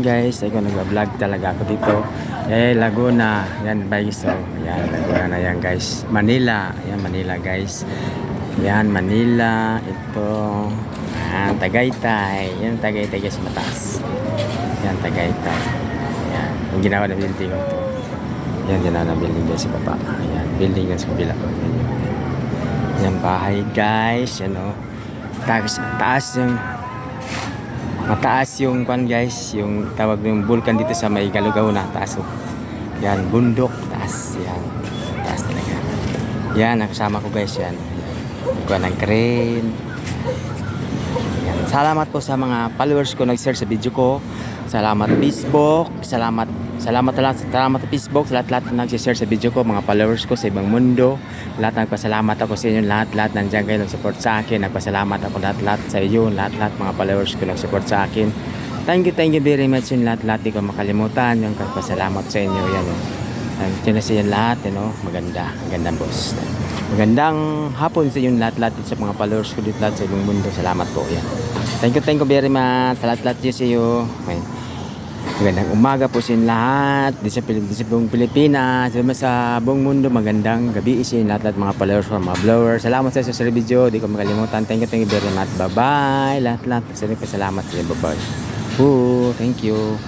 guys, ay ko nag-vlog talaga ako dito. Laguna, yan guys. So, yan Laguna na yan guys. Manila, yan Manila guys. Yan Manila, ito. Yan Tagaytay, yan Tagaytay guys mataas. Yan Tagaytay. Yan, yung ginawa na building ito. Yan ginawa na building guys sa baba. Yan, building guys sa kabila. Yan bahay guys, ano. Taas yung mataas yung kwan guys, yung tawag ng vulkan dito sa may Galugaw na taas. Yan, bundok, taas. Yan, taas talaga. Yan, nakasama ko guys yan. Kwan ng crane. Yan. Salamat po sa mga followers ko nag-share sa video ko. Salamat Facebook, salamat Facebook, sa lahat na nag-share sa video ko, mga followers ko sa ibang mundo. Lahat nagpasalamat ako sa inyo, lahat nandiyan kayo nag-support sa akin. Nagpasalamat ako lahat sa iyo, lahat mga followers ko nag-support sa akin. Thank you very much yun lahat, di ko makalimutan yung pagpasalamat sa inyo. Yan o. Thank you sa inyo lahat, magandang boss. Magandang hapon sa inyo lahat sa mga followers ko dito lahat sa ibang mundo. Salamat po yan. Thank you very much sa lahat sa iyo. Magandang umaga po sa inyo lahat di sa buong Pilipinas, sa buong mundo. Magandang gabi sa inyo lahat mga followers ko, mga blowers. Salamat sa sa video, di ko makalimutan. Thank you very much. Bye bye lahat sa inyo. Salamat sa inyo. Bye bye. Thank you.